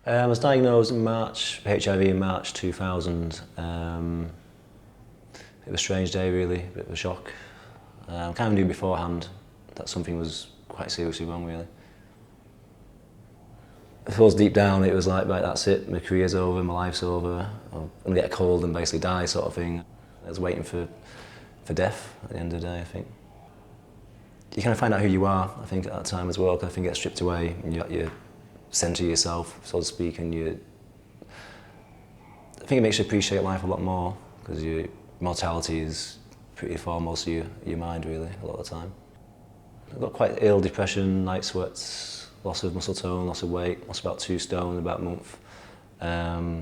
I was diagnosed in March, HIV in March 2000. It was a strange day really, a bit of a shock. Kind of knew beforehand that something was quite seriously wrong really. I suppose deep down it was like, right, that's it, my career's over, my life's over, I'm going to get a cold and basically die sort of thing. I was waiting for death at the end of the day, I think. You kind of find out who you are, I think, at that time as well, because I think you get stripped away and you centre yourself, so to speak, and I think it makes you appreciate life a lot more, because your mortality is pretty foremost of your mind, really, a lot of the time. I got quite ill, depression, night sweats, loss of muscle tone, loss of weight, lost about 2 stone in about a month,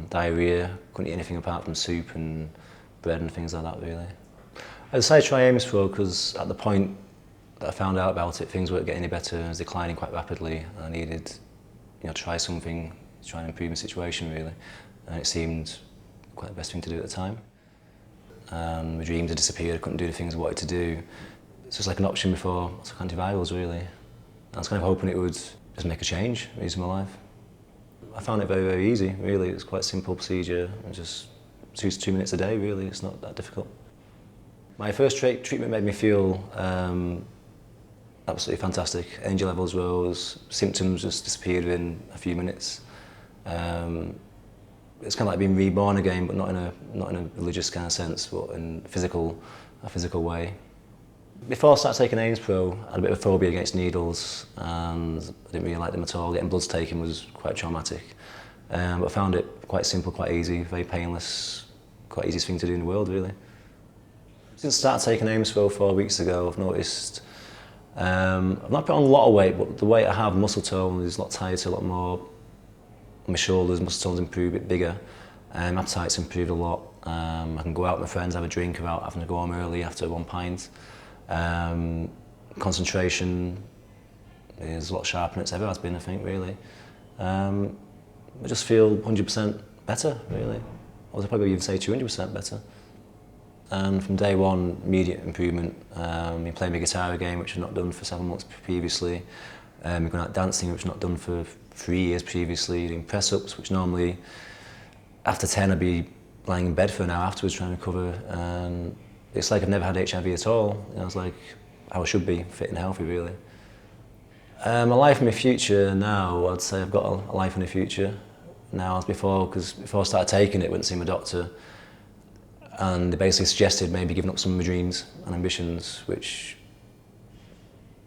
diarrhoea, couldn't eat anything apart from soup and bread and things like that, really. I decided to try Aimspro because at the point that I found out about it, things weren't getting any better, it was declining quite rapidly, and I needed, try something to try and improve my situation, really. And it seemed quite the best thing to do at the time. My dreams had disappeared, I couldn't do the things I wanted to do. It's just like an option before I took antivirals, really. I was kind of hoping it would just make a change in my life. I found it very, very easy, really. It's quite a simple procedure, and just 2 to 2 minutes a day, really. It's not that difficult. My first treatment made me feel absolutely fantastic. Energy levels rose, symptoms just disappeared within a few minutes. It's kind of like being reborn again, but not in a religious kind of sense, but in a physical way. Before I started taking Aimspro, I had a bit of a phobia against needles, and I didn't really like them at all. Getting bloods taken was quite traumatic, but I found it quite simple, quite easy, very painless, quite easiest thing to do in the world, really. Since I started taking Aimspro 4 weeks ago, I've noticed I've not put on a lot of weight, but the weight I have, muscle tone, is a lot tighter, a lot more. My shoulders, muscle tone's improved, a bit bigger. Appetite's improved a lot. I can go out with my friends, have a drink without having to go home early after 1 pint. Concentration is a lot sharper than it's ever has been, I think, really. I just feel 100% better, really. I would probably even say 200% better. And from day one, immediate improvement. Been playing my guitar again, which I've not done for 7 months previously. Going out dancing, which I've not done for 3 years previously. Doing press-ups, which normally, after 10, I'd be lying in bed for an hour afterwards trying to recover. And it's like I've never had HIV at all. It's like how I should be, fit and healthy, really. My life and my future now, I'd say I've got a life and a future now as before, because before I started taking it, I went to see my doctor, and they basically suggested maybe giving up some of my dreams and ambitions, which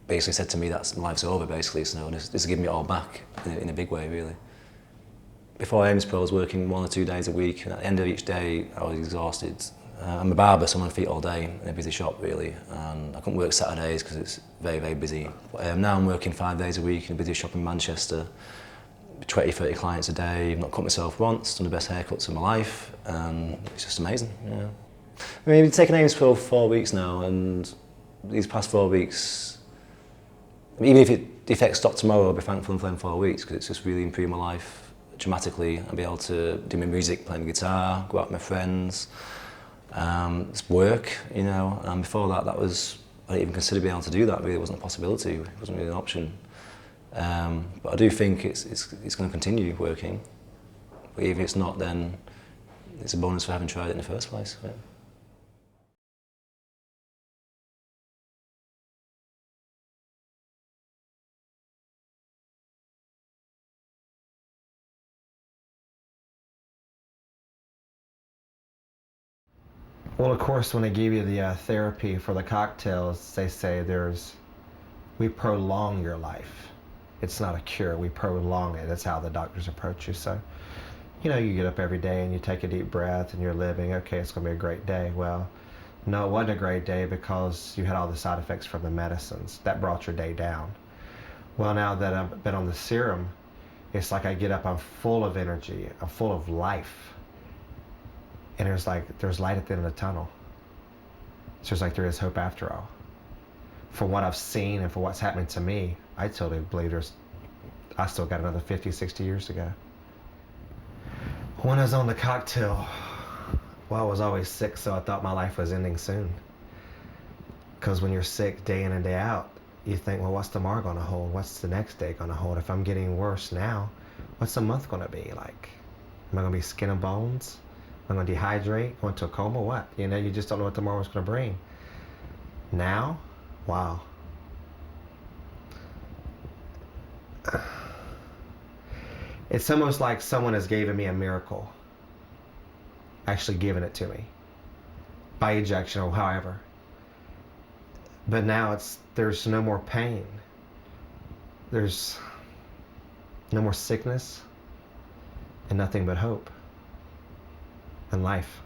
basically said to me that life's over, basically, so this is giving me it all back in a big way, really. Before Aimspro, I was working 1 or 2 days a week, and at the end of each day, I was exhausted. I'm a barber, so I'm on my feet all day in a busy shop, really, and I couldn't work Saturdays because it's very, very busy. But, now I'm working 5 days a week in a busy shop in Manchester, 20, 30 clients a day. I've not cut myself once, done the best haircuts of my life, and it's just amazing. Yeah. I mean, I've been taking Aimspro for 4 weeks now, and these past 4 weeks, even if the effects stop tomorrow, I'll be thankful for them 4 weeks, because it's just really improved my life dramatically. I'll be able to do my music, play my guitar, go out with my friends, it's work, and before that, I didn't even consider being able to do that, really. It wasn't a possibility, it wasn't really an option. But I do think it's going to continue working, but if it's not, then it's a bonus for having tried it in the first place. Yeah. Well, of course, when they give you the therapy for the cocktails, they say we prolong your life. It's not a cure, we prolong it. That's how the doctors approach you. So, you get up every day and you take a deep breath and you're living, okay, it's going to be a great day. Well, no, it wasn't a great day because you had all the side effects from the medicines. That brought your day down. Well, now that I've been on the serum, it's like I get up, I'm full of energy, I'm full of life. And there's light at the end of the tunnel. So it's like there is hope after all. For what I've seen and for what's happening to me, I totally believe I still got another 50, 60 years to go. When I was on the cocktail, well, I was always sick, so I thought my life was ending soon. Because when you're sick day in and day out, you think, well, what's tomorrow going to hold? What's the next day going to hold? If I'm getting worse now, what's a month going to be like? Am I going to be skin and bones? Am I going to dehydrate, go into a coma? What? You know, you just don't know what tomorrow's going to bring. Now, wow. It's almost like someone has given me a miracle, actually given it to me by ejection or however. But now there's no more pain. There's no more sickness and nothing but hope and life.